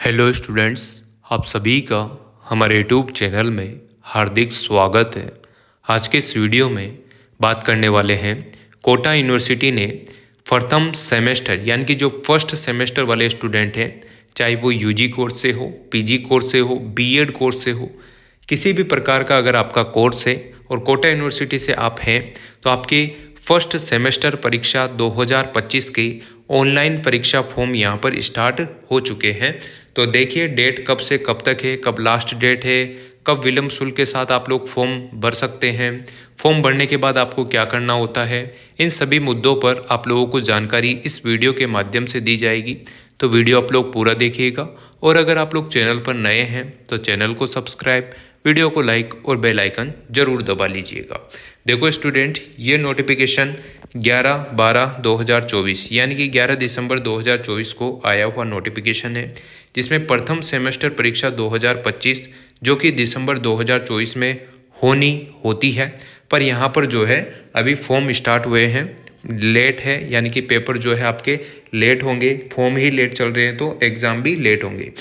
Hello students, आप सभी का हमारे यूट्यूब चैनल में हार्दिक स्वागत है। आज के इस वीडियो में बात करने वाले हैं कोटा यूनिवर्सिटी ने प्रथम सेमेस्टर यानी कि जो फर्स्ट सेमेस्टर वाले स्टूडेंट हैं, चाहे वो यूजी कोर्स से हो, पीजी कोर्स से हो, बीएड कोर्स से हो, किसी भी प्रकार का अगर आपका कोर्स है और कोटा यूनिवर्सिटी से आप हैं तो आपकी फर्स्ट सेमेस्टर परीक्षा 2025 की ऑनलाइन परीक्षा फॉर्म यहाँ पर स्टार्ट हो चुके हैं। तो देखिए डेट कब से कब तक है, कब लास्ट डेट है, कब विलंब शुल्क के साथ आप लोग फॉर्म भर सकते हैं, फॉर्म भरने के बाद आपको क्या करना होता है, इन सभी मुद्दों पर आप लोगों को जानकारी इस वीडियो के माध्यम से दी जाएगी। तो वीडियो आप लोग पूरा देखिएगा और अगर आप लोग चैनल पर नए हैं तो चैनल को सब्सक्राइब, वीडियो को लाइक और बेल आइकन जरूर दबा लीजिएगा। देखो स्टूडेंट, ये नोटिफिकेशन 11/12/2024 यानी कि 11 दिसंबर 2024 को आया हुआ नोटिफिकेशन है, जिसमें प्रथम सेमेस्टर परीक्षा 2025 जो कि दिसंबर 2024 में होती है, पर यहाँ पर जो है अभी फॉर्म स्टार्ट हुए हैं, लेट है यानी कि पेपर जो है आपके लेट होंगे, फॉर्म ही लेट चल रहे हैं तो एग्ज़ाम भी लेट होंगे।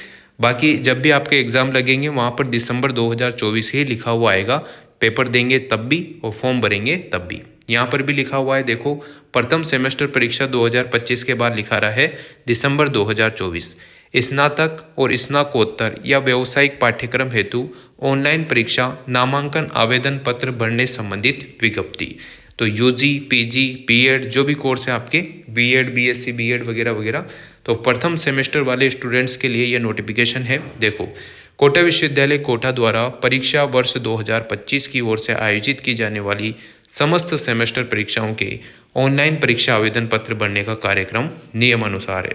बाकी जब भी आपके एग्ज़ाम लगेंगे वहाँ पर दिसंबर 2024 ही लिखा हुआ आएगा, पेपर देंगे तब भी और फॉर्म भरेंगे तब भी। यहाँ पर भी लिखा हुआ है, देखो प्रथम सेमेस्टर परीक्षा 2025 के बाद लिखा रहा है दिसंबर 2024। स्नातक और स्नातकोत्तर या व्यावसायिक पाठ्यक्रम हेतु ऑनलाइन परीक्षा नामांकन आवेदन पत्र भरने संबंधित विज्ञप्ति। तो यूजी, पीजी, बीएड जो भी कोर्स है आपके, बीएड, बीएससी, बीएड वगैरह वगैरह, तो प्रथम सेमेस्टर वाले स्टूडेंट्स के लिए यह नोटिफिकेशन है। देखो, कोटा विश्वविद्यालय कोटा द्वारा परीक्षा वर्ष 2025 की ओर से आयोजित की जाने वाली समस्त सेमेस्टर परीक्षाओं के ऑनलाइन परीक्षा आवेदन पत्र भरने का कार्यक्रम नियमानुसार है।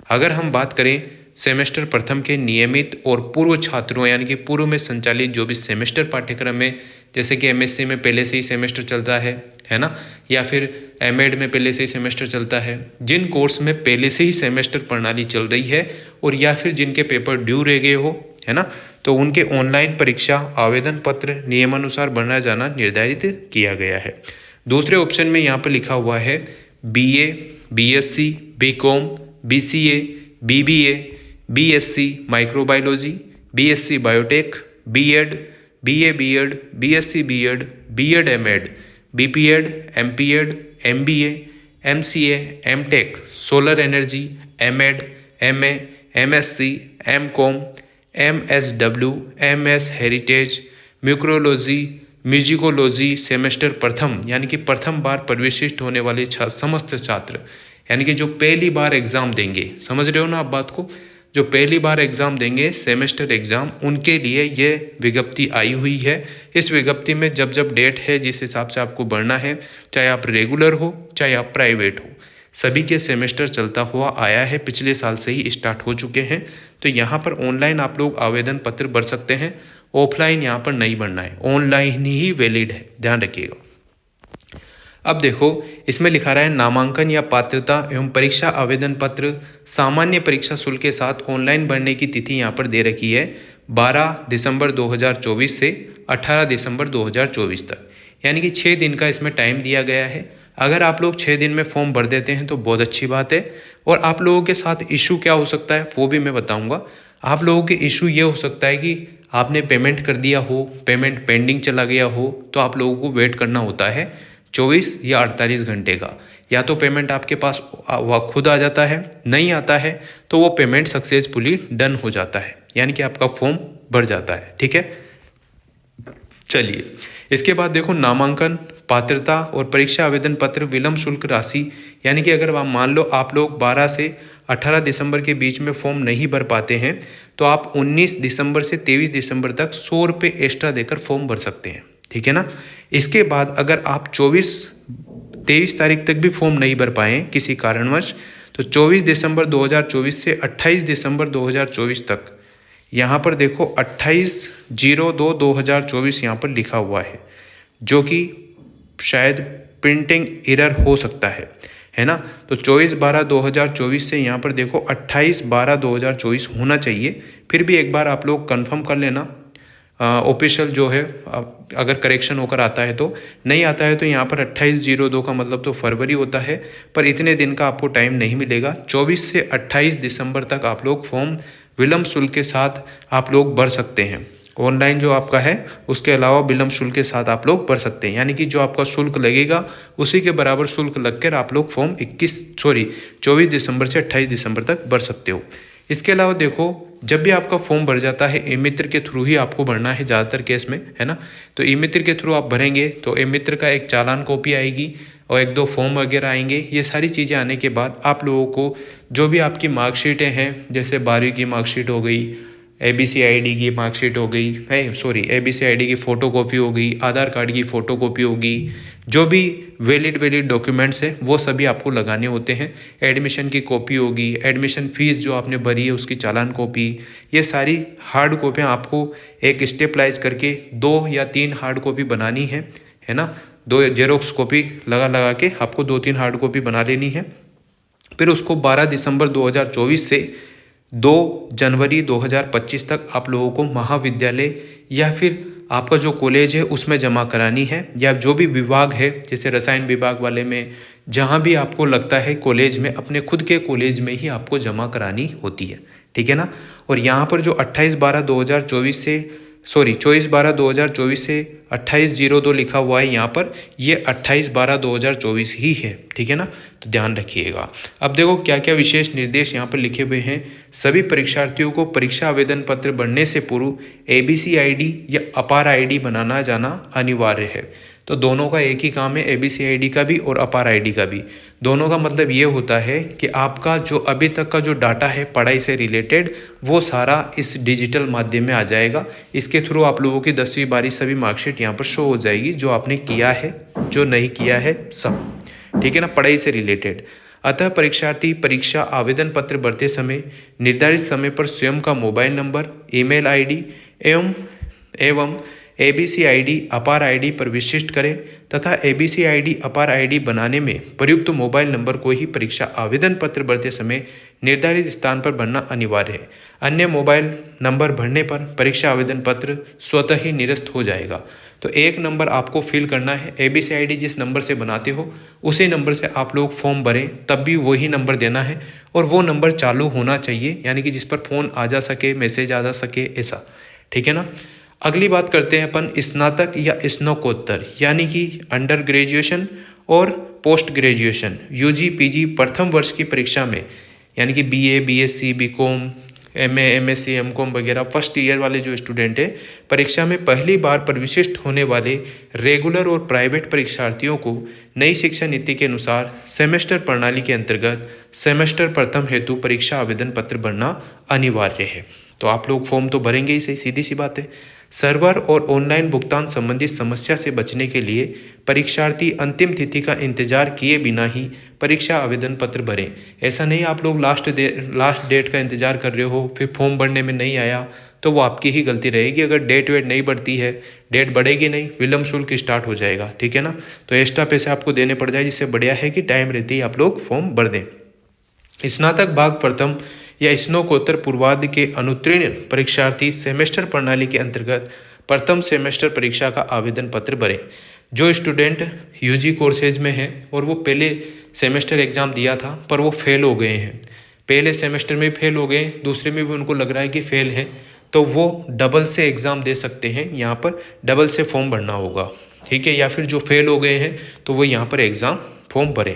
अगर हम बात करें सेमेस्टर प्रथम के नियमित और पूर्व छात्रों यानी कि पूर्व में संचालित जो भी सेमेस्टर पाठ्यक्रम में, जैसे कि एमएससी में पहले से ही सेमेस्टर चलता है ना, या फिर एमएड में पहले से ही सेमेस्टर चलता है, जिन कोर्स में पहले से ही सेमेस्टर प्रणाली चल रही है और या फिर जिनके पेपर ड्यू रह गए हो, है ना, तो उनके ऑनलाइन परीक्षा आवेदन पत्र नियमानुसार भरना जाना निर्धारित किया गया है। दूसरे ऑप्शन में यहाँ पर लिखा हुआ है BA, BSc, BCom, BCA, BBA, BSc microbiology, BSc biotech, BEd, BA BEd, BSc BEd, BEd MEd, BPEd, MPEd, MBA, MCA, MTech, solar energy, MEd, MA, MSc, MCom, MSW, MS heritage, म्यूक्रोलॉजी, musicology semester प्रथम यानी कि प्रथम बार प्रविष्ट होने वाले समस्त छात्र यानी कि जो पहली बार एग्ज़ाम देंगे, समझ रहे हो ना आप बात को, जो पहली बार एग्ज़ाम देंगे सेमेस्टर एग्ज़ाम, उनके लिए ये विज्ञप्ति आई हुई है। इस विज्ञप्ति में जब जब डेट है जिस हिसाब से आपको भरना है, चाहे आप रेगुलर हो चाहे आप प्राइवेट हो, सभी के सेमेस्टर चलता हुआ आया है, पिछले साल से ही स्टार्ट हो चुके हैं। तो यहाँ पर ऑनलाइन आप लोग आवेदन पत्र भर सकते हैं, ऑफलाइन यहाँ पर नहीं भरना है, ऑनलाइन ही वैलिड है, ध्यान रखिएगा। अब देखो, इसमें लिखा रहा है नामांकन या पात्रता एवं परीक्षा आवेदन पत्र सामान्य परीक्षा शुल्क के साथ ऑनलाइन भरने की तिथि यहाँ पर दे रखी है 12 दिसंबर 2024 से 18 दिसंबर 2024 तक, यानी कि 6 दिन का इसमें टाइम दिया गया है। अगर आप लोग 6 दिन में फॉर्म भर देते हैं तो बहुत अच्छी बात है। और आप लोगों के साथ इशू क्या हो सकता है वो भी मैं बताऊँगा। आप लोगों के इशू ये हो सकता है कि आपने पेमेंट कर दिया हो, पेमेंट पेंडिंग चला गया हो, तो आप लोगों को वेट करना होता है 24 या 48 घंटे का। या तो पेमेंट आपके पास खुद आ जाता है, नहीं आता है तो वो पेमेंट सक्सेसफुली डन हो जाता है, यानी कि आपका फॉर्म भर जाता है। ठीक है, चलिए इसके बाद देखो, नामांकन, पात्रता और परीक्षा आवेदन पत्र विलंब शुल्क राशि, यानी कि अगर आप मान लो आप लोग 12 से 18 दिसंबर के बीच में फॉर्म नहीं भर पाते हैं तो आप 19 दिसंबर से 23 दिसंबर तक 100 रुपये एक्स्ट्रा देकर फॉर्म भर सकते हैं। ठीक है ना। इसके बाद अगर आप 23 तारीख तक भी फॉर्म नहीं भर पाएँ किसी कारणवश, तो 24 दिसंबर 2024 से 28 दिसंबर 2024 तक, यहाँ पर देखो 28/02/2024 यहाँ पर लिखा हुआ है, जो कि शायद प्रिंटिंग एरर हो सकता है ना। तो 24/12/2024 से यहाँ पर देखो 28/12/2024 होना चाहिए। फिर भी एक बार आप लोग कंफर्म कर लेना, ऑफिशियल जो है, अगर करेक्शन होकर आता है तो, नहीं आता है तो यहाँ पर 28/02 का मतलब तो फरवरी होता है, पर इतने दिन का आपको टाइम नहीं मिलेगा। 24 से 28 दिसंबर तक आप लोग फॉर्म विलम्ब शुल्क के साथ आप लोग भर सकते हैं। ऑनलाइन जो आपका है उसके अलावा विलम्ब शुल्क के साथ आप लोग भर सकते हैं, यानी कि जो आपका शुल्क लगेगा उसी के बराबर शुल्क लगकर आप लोग फॉर्म 24 दिसंबर से 28 दिसंबर तक भर सकते हो। इसके अलावा देखो, जब भी आपका फॉर्म भर जाता है, ई मित्र के थ्रू ही आपको भरना है ज़्यादातर केस में, है ना। तो ई मित्र के थ्रू आप भरेंगे तो ई मित्र का एक चालान कॉपी आएगी और 1-2 फॉर्म वगैरह आएंगे। ये सारी चीज़ें आने के बाद आप लोगों को जो भी आपकी मार्कशीटें हैं, जैसे 12वीं की मार्कशीट हो गई, ABCID की मार्कशीट हो गई है, ABCID की फ़ोटोकॉपी हो गई, आधार कार्ड की फ़ोटोकॉपी होगी, जो भी वैलिड डॉक्यूमेंट्स है वो सभी आपको लगाने होते हैं। एडमिशन की कॉपी होगी, एडमिशन फ़ीस जो आपने भरी है उसकी चालान कॉपी, ये सारी हार्ड कॉपियाँ आपको एक स्टेपलाइज करके 2 या 3 हार्ड कॉपी बनानी है ना। 2 जेरोक्स कॉपी लगा के आपको 2-3 हार्ड कॉपी बना लेनी है। फिर उसको 12 दिसंबर 2024 से 2 जनवरी 2025 तक आप लोगों को महाविद्यालय या फिर आपका जो कॉलेज है उसमें जमा करानी है, या जो भी विभाग है जैसे रसायन विभाग वाले में, जहाँ भी आपको लगता है कॉलेज में, अपने खुद के कॉलेज में ही आपको जमा करानी होती है, ठीक है ना। और यहाँ पर जो 24/12/2024 से 28/02 लिखा हुआ है यहाँ पर, ये 28/12/2024 ही है, ठीक है ना। तो ध्यान रखिएगा। अब देखो क्या क्या विशेष निर्देश यहाँ पर लिखे हुए हैं। सभी परीक्षार्थियों को परीक्षा आवेदन पत्र भरने से पूर्व ABCID या अपार ID बनाना जाना अनिवार्य है। तो दोनों का एक ही काम है, ABCID का भी और अपार ID का भी। दोनों का मतलब ये होता है कि आपका जो अभी तक का जो डाटा है पढ़ाई से रिलेटेड, वो सारा इस डिजिटल माध्यम में आ जाएगा। इसके थ्रू आप लोगों की 10वीं 12वीं सभी मार्कशीट यहाँ पर शो हो जाएगी, जो आपने किया है, जो नहीं किया है सब, ठीक है ना, पढ़ाई से रिलेटेड। अतः परीक्षार्थी परीक्षा आवेदन पत्र भरते समय निर्धारित समय पर स्वयं का मोबाइल नंबर, ईमेल ID एवं ABCID अपार ID पर विशिष्ट करें तथा ABCID अपार ID बनाने में प्रयुक्त मोबाइल नंबर को ही परीक्षा आवेदन पत्र भरते समय निर्धारित स्थान पर भरना अनिवार्य है। अन्य मोबाइल नंबर भरने पर परीक्षा आवेदन पत्र स्वतः ही निरस्त हो जाएगा। तो एक नंबर आपको फिल करना है, ABCID जिस नंबर से बनाते हो उसी नंबर से आप लोग फॉर्म भरें, तब भी वही नंबर देना है और वो नंबर चालू होना चाहिए, यानी कि जिस पर फ़ोन आ जा सके, मैसेज आ जा सके, ऐसा, ठीक है ना। अगली बात करते हैं अपन स्नातक या स्नातकोत्तर, यानी कि अंडर ग्रेजुएशन और पोस्ट ग्रेजुएशन UG PG प्रथम वर्ष की परीक्षा में, यानी कि BA BSc BCom MA MSc MCom वगैरह फर्स्ट ईयर वाले जो स्टूडेंट है, परीक्षा में पहली बार प्रविष्ट होने वाले रेगुलर और प्राइवेट परीक्षार्थियों को नई शिक्षा नीति के अनुसार सेमेस्टर प्रणाली के अंतर्गत सेमेस्टर प्रथम हेतु परीक्षा आवेदन पत्र भरना अनिवार्य है। तो आप लोग फॉर्म तो भरेंगे ही, सही, सीधी सी बात है। सर्वर और ऑनलाइन भुगतान संबंधित समस्या से बचने के लिए परीक्षार्थी अंतिम तिथि का इंतजार किए बिना ही परीक्षा आवेदन पत्र भरें। ऐसा नहीं आप लोग लास्ट डेट का इंतजार कर रहे हो, फिर फॉर्म भरने में नहीं आया तो वो आपकी ही गलती रहेगी। अगर डेट वेट नहीं बढ़ती है, डेट बढ़ेगी नहीं, विलम्ब शुल्क स्टार्ट हो जाएगा, ठीक है ना। तो एक्स्ट्रा पैसे आपको देने पड़ जाए, जिससे बढ़िया है कि टाइम रहते ही आप लोग फॉर्म भर दें। स्नातक भाग प्रथम या स्नातकोत्तर पूर्वार्ध के अनुत्तीर्ण परीक्षार्थी सेमेस्टर प्रणाली के अंतर्गत प्रथम सेमेस्टर परीक्षा का आवेदन पत्र भरें। जो स्टूडेंट UG कोर्सेज में हैं और वो पहले सेमेस्टर एग्ज़ाम दिया था पर वो फेल हो गए हैं, पहले सेमेस्टर में फेल हो गए, दूसरे में भी उनको लग रहा है कि फेल है, तो वो डबल से एग्ज़ाम दे सकते हैं। यहाँ पर डबल से फॉर्म भरना होगा, ठीक है। या फिर जो फेल हो गए हैं तो वो यहाँ पर एग्ज़ाम फॉर्म भरें।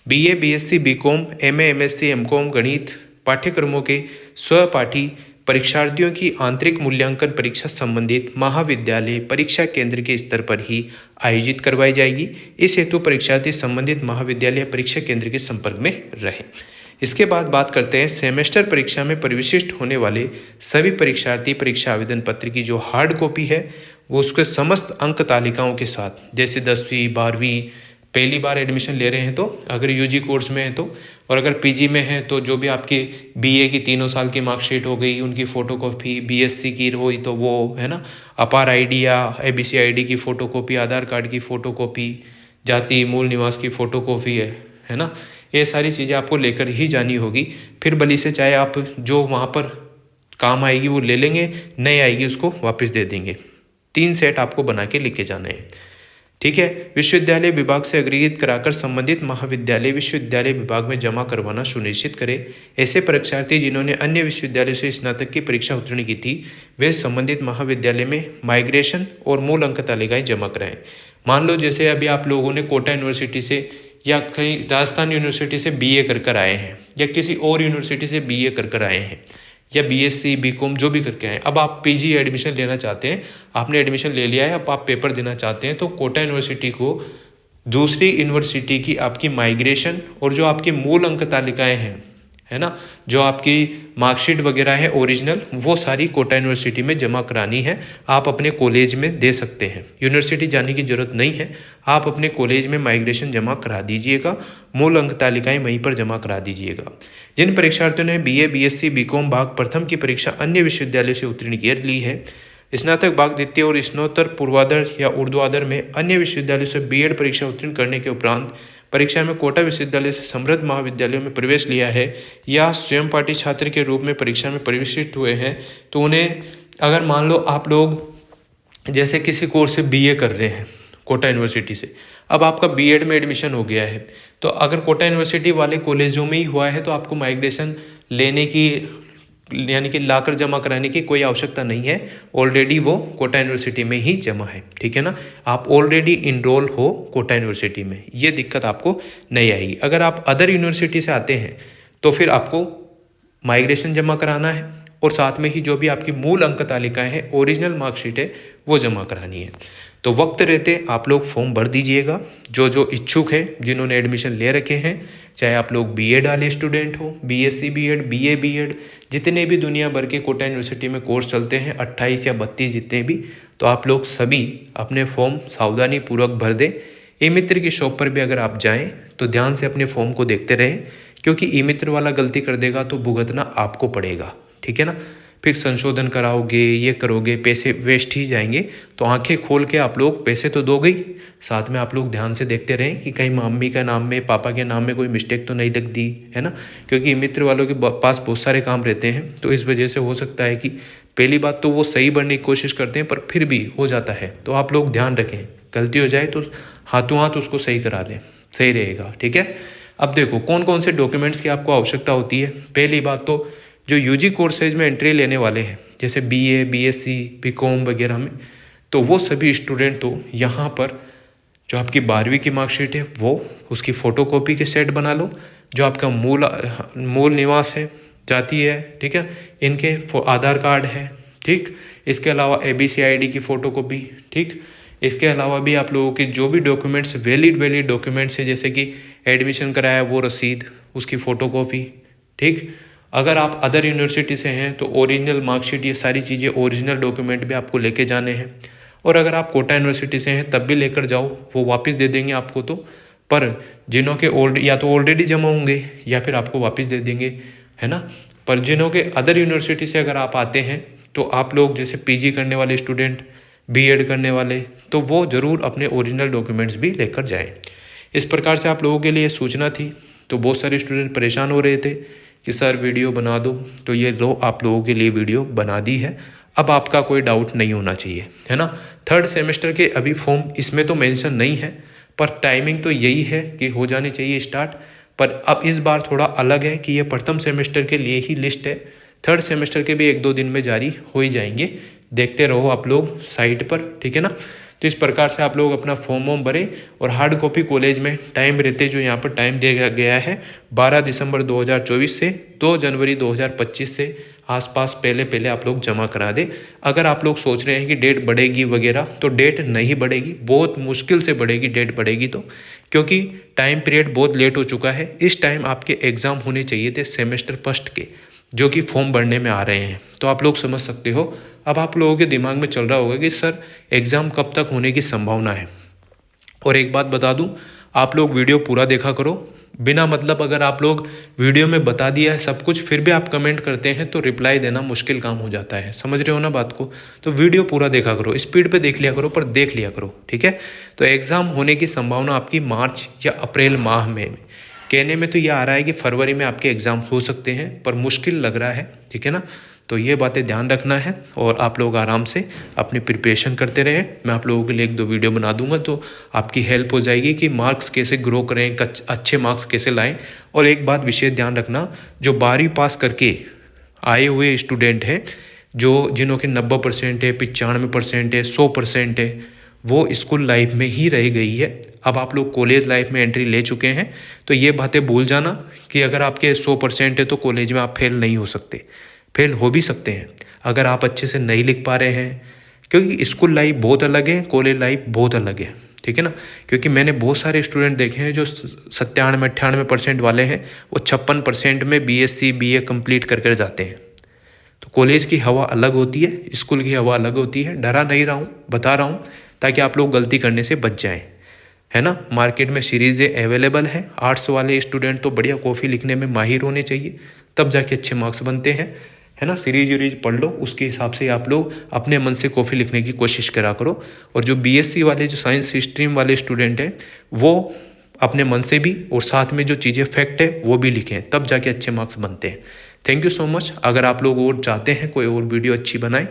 BA BSc BCom MA MSc MCom गणित पाठ्यक्रमों के स्वपाठी परीक्षार्थियों की आंतरिक मूल्यांकन परीक्षा संबंधित महाविद्यालय परीक्षा केंद्र के स्तर पर ही आयोजित करवाई जाएगी। इस हेतु परीक्षार्थी संबंधित महाविद्यालय परीक्षा केंद्र के संपर्क में रहें। इसके बाद बात करते हैं सेमेस्टर परीक्षा में प्रविष्ट होने वाले सभी परीक्षार्थी परीक्षा आवेदन पत्र की जो हार्ड कॉपी है वो उसके समस्त अंक तालिकाओं के साथ, जैसे 10वीं 12वीं पहली बार एडमिशन ले रहे हैं तो, अगर UG कोर्स में है तो, और अगर PG में है तो जो भी आपकी BA की 3 साल की मार्कशीट हो गई उनकी फ़ोटोकॉपी, BSc की हुई तो वो, है ना, अपार ID या ABCID की फ़ोटोकॉपी, आधार कार्ड की फ़ोटोकॉपी, जाति मूल निवास की फ़ोटोकॉपी है ना, ये सारी चीज़ें आपको लेकर ही जानी होगी। फिर भली से चाहे आप जो वहाँ पर काम आएगी वो ले लेंगे, नहीं आएगी उसको वापस दे देंगे। 3 सेट आपको बना के लेके जाना है। ठीक है। विश्वविद्यालय विभाग से अग्रहित कराकर संबंधित महाविद्यालय विश्वविद्यालय विभाग में जमा करवाना सुनिश्चित करें। ऐसे परीक्षार्थी जिन्होंने अन्य विश्वविद्यालयों से स्नातक की परीक्षा उत्तीर्ण की थी वे संबंधित महाविद्यालय में माइग्रेशन और मूल अंक तालिकाएं जमा कराएं। मान लो जैसे अभी आप लोगों ने कोटा यूनिवर्सिटी से या कहीं राजस्थान यूनिवर्सिटी से बीए कर आए हैं या किसी और यूनिवर्सिटी से बीए कर आए हैं या बीएससी बीकॉम जो भी करके आए, अब आप पीजी एडमिशन लेना चाहते हैं, आपने एडमिशन ले लिया है, अब आप पेपर देना चाहते हैं, तो कोटा यूनिवर्सिटी को दूसरी यूनिवर्सिटी की आपकी माइग्रेशन और जो आपकी मूल अंक तालिकाएं हैं, है ना, जो आपकी मार्कशीट वगैरह है ओरिजिनल, वो सारी कोटा यूनिवर्सिटी में जमा करानी है। आप अपने कॉलेज में दे सकते हैं, यूनिवर्सिटी जाने की जरूरत नहीं है। आप अपने कॉलेज में माइग्रेशन जमा करा दीजिएगा, मूल अंक तालिकाएं वहीं पर जमा करा दीजिएगा। जिन परीक्षार्थियों ने बीए बीएससी बीकॉम भाग प्रथम की परीक्षा अन्य विश्वविद्यालयों से उत्तीर्ण कर ली है, स्नातक भाग द्वितीय और स्नातकोत्तर पूर्वाधर या ऊर्ध्वाधर में अन्य विश्वविद्यालयों से बीएड परीक्षा उत्तीर्ण करने के उपरांत परीक्षा में कोटा विश्वविद्यालय से समृद्ध महाविद्यालयों में प्रवेश लिया है या स्वयं पाठी छात्र के रूप में परीक्षा में प्रविष्ट हुए हैं, तो उन्हें, अगर मान लो आप लोग जैसे किसी कोर्स से बीए कर रहे हैं कोटा यूनिवर्सिटी से, अब आपका बीएड में एडमिशन हो गया है, तो अगर कोटा यूनिवर्सिटी वाले कॉलेजों में ही हुआ है तो आपको माइग्रेशन लेने की यानी कि लाकर जमा कराने की कोई आवश्यकता नहीं है, ऑलरेडी वो कोटा यूनिवर्सिटी में ही जमा है। ठीक है ना, आप ऑलरेडी इनरोल हो कोटा यूनिवर्सिटी में, ये दिक्कत आपको नहीं आएगी। अगर आप अदर यूनिवर्सिटी से आते हैं तो फिर आपको माइग्रेशन जमा कराना है और साथ में ही जो भी आपकी मूल अंक तालिकाएं हैं, ओरिजिनल मार्कशीट है, वो जमा करानी है। तो वक्त रहते आप लोग फॉर्म भर दीजिएगा। जो इच्छुक हैं, जिन्होंने एडमिशन ले रखे हैं, चाहे आप लोग बीएड वाले स्टूडेंट हो, बीएससी बीएड, बीए बीएड, जितने भी दुनिया भर के कोटा यूनिवर्सिटी में कोर्स चलते हैं 28 या 32 जितने भी, तो आप लोग सभी अपने फॉर्म सावधानी पूर्वक भर दें। ई मित्र की शॉप पर भी अगर आप जाएं तो ध्यान से अपने फॉर्म को देखते रहें, क्योंकि ई मित्र वाला गलती कर देगा तो भुगतना आपको पड़ेगा। ठीक है ना, फिर संशोधन कराओगे, ये करोगे, पैसे वेस्ट ही जाएंगे। तो आंखें खोल के आप लोग पैसे तो दोगे ही, साथ में आप लोग ध्यान से देखते रहें कि कहीं मम्मी का नाम में, पापा के नाम में कोई मिस्टेक तो नहीं लग दी है ना, क्योंकि मित्र वालों के पास बहुत सारे काम रहते हैं, तो इस वजह से हो सकता है कि पहली बात तो वो सही बनने की कोशिश करते हैं पर फिर भी हो जाता है। तो आप लोग ध्यान रखें, गलती हो जाए तो हाथों हाथ उसको सही करा दें, सही रहेगा। ठीक है, अब देखो कौन कौन से डॉक्यूमेंट्स की आपको आवश्यकता होती है। पहली बात तो जो यूजी कोर्सेज में एंट्री लेने वाले हैं, जैसे बीए बीएससी बीकॉम वगैरह में, तो वो सभी स्टूडेंट तो यहाँ पर जो आपकी 12वीं की मार्कशीट है वो उसकी फ़ोटोकॉपी के सेट बना लो, जो आपका मूल निवास है, जाति है, ठीक है, इनके आधार कार्ड है, ठीक, इसके अलावा ABC ID की फ़ोटोकॉपी, ठीक, इसके अलावा भी आप लोगों के जो भी डॉक्यूमेंट्स वैलिड डॉक्यूमेंट्स है, जैसे कि एडमिशन कराया वो रसीद, उसकी फ़ोटोकॉपी, ठीक। अगर आप अदर यूनिवर्सिटी से हैं तो ओरिजिनल मार्कशीट, ये सारी चीज़ें, ओरिजिनल डॉक्यूमेंट भी आपको लेके जाने हैं। और अगर आप कोटा यूनिवर्सिटी से हैं तब भी लेकर जाओ, वो वापस दे देंगे आपको। तो पर जिन्हों के या तो ऑलरेडी जमा होंगे या फिर आपको वापस दे देंगे, है ना। पर जिन्हों के अदर यूनिवर्सिटी से अगर आप आते हैं तो आप लोग जैसे पीजी करने वाले स्टूडेंट, बीएड करने वाले, तो वो ज़रूर अपने ओरिजिनल डॉक्यूमेंट्स भी लेकर जाएं। इस प्रकार से आप लोगों के लिए सूचना थी। तो बहुत सारे स्टूडेंट परेशान हो रहे थे कि सर वीडियो बना दो, तो ये लो आप लोगों के लिए वीडियो बना दी है। अब आपका कोई डाउट नहीं होना चाहिए, है ना। 3rd सेमेस्टर के अभी फॉर्म इसमें तो मेंशन नहीं है, पर टाइमिंग तो यही है कि हो जानी चाहिए स्टार्ट। पर अब इस बार थोड़ा अलग है कि ये प्रथम सेमेस्टर के लिए ही लिस्ट है, 3rd सेमेस्टर के भी 1-2 दिन में जारी हो ही जाएंगे। देखते रहो आप लोग साइट पर, ठीक है ना। तो इस प्रकार से आप लोग अपना फॉर्म भरें और हार्ड कॉपी कॉलेज में टाइम रहते, जो यहाँ पर टाइम दिया गया है 12 दिसंबर 2024 से 2 जनवरी 2025 से आसपास पहले आप लोग जमा करा दें। अगर आप लोग सोच रहे हैं कि डेट बढ़ेगी वगैरह, तो डेट नहीं बढ़ेगी, बहुत मुश्किल से बढ़ेगी डेट बढ़ेगी तो, क्योंकि टाइम पीरियड बहुत लेट हो चुका है। इस टाइम आपके एग्ज़ाम होने चाहिए थे सेमेस्टर फर्स्ट के, जो कि फॉर्म भरने में आ रहे हैं। तो आप लोग समझ सकते हो, अब आप लोगों के दिमाग में चल रहा होगा कि सर एग्ज़ाम कब तक होने की संभावना है। और एक बात बता दूं, आप लोग वीडियो पूरा देखा करो। बिना मतलब अगर आप लोग वीडियो में बता दिया है सब कुछ, फिर भी आप कमेंट करते हैं तो रिप्लाई देना मुश्किल काम हो जाता है। समझ रहे हो ना बात को। तो वीडियो पूरा देखा करो, स्पीड पे देख लिया करो, पर देख लिया करो, ठीक है। तो एग्ज़ाम होने की संभावना आपकी मार्च या अप्रैल माह में कहने में तो ये आ रहा है कि फरवरी में आपके एग्ज़ाम हो सकते हैं, पर मुश्किल लग रहा है, ठीक है ना। तो ये बातें ध्यान रखना है और आप लोग आराम से अपनी प्रिपरेशन करते रहें। मैं आप लोगों के लिए 1-2 वीडियो बना दूंगा तो आपकी हेल्प हो जाएगी कि मार्क्स कैसे ग्रो करें, अच्छे मार्क्स कैसे लाएं। और एक बात विशेष ध्यान रखना, जो 12वीं पास करके आए हुए स्टूडेंट हैं, जिन्हों के 90% है, 95% है, 100% है, वो स्कूल लाइफ में ही रह गई है। अब आप लोग कॉलेज लाइफ में एंट्री ले चुके हैं, तो ये बातें भूल जाना कि अगर आपके 100% है तो कॉलेज में आप फेल नहीं हो सकते। फेल हो भी सकते हैं अगर आप अच्छे से नहीं लिख पा रहे हैं, क्योंकि स्कूल लाइफ बहुत अलग है, कॉलेज लाइफ बहुत अलग है, ठीक है ना। क्योंकि मैंने बहुत सारे स्टूडेंट देखे हैं जो 97-98% वाले हैं, वो 56% में BSc BA कंप्लीट कर कर जाते हैं। तो कॉलेज की हवा अलग होती है, स्कूल की हवा अलग होती है। डरा नहीं रहा हूँ, बता रहा हूँ ताकि आप लोग गलती करने से बच जाएं, है ना। मार्केट में सीरीज़ें अवेलेबल हैं। आर्ट्स वाले स्टूडेंट तो बढ़िया कॉफ़ी लिखने में माहिर होने चाहिए, तब जाके अच्छे मार्क्स बनते हैं, है ना। सीरीज वीरीज पढ़ लो, उसके हिसाब से आप लोग अपने मन से कॉफ़ी लिखने की कोशिश करा करो। और जो BSc वाले, जो साइंस स्ट्रीम वाले स्टूडेंट हैं, वो अपने मन से भी और साथ में जो चीज़ें फैक्ट है वो भी लिखें, तब जाके अच्छे मार्क्स बनते हैं। Thank you so much. अगर आप लोग और चाहते हैं कोई और वीडियो अच्छी बनाए,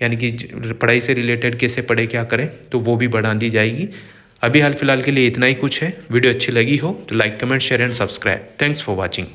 यानी कि पढ़ाई से रिलेटेड कैसे पढ़े क्या करें, तो वो भी बढ़ा दी जाएगी। अभी हाल फिलहाल के लिए इतना ही कुछ है। वीडियो अच्छी लगी हो तो like, comment, share and subscribe. Thanks for watching.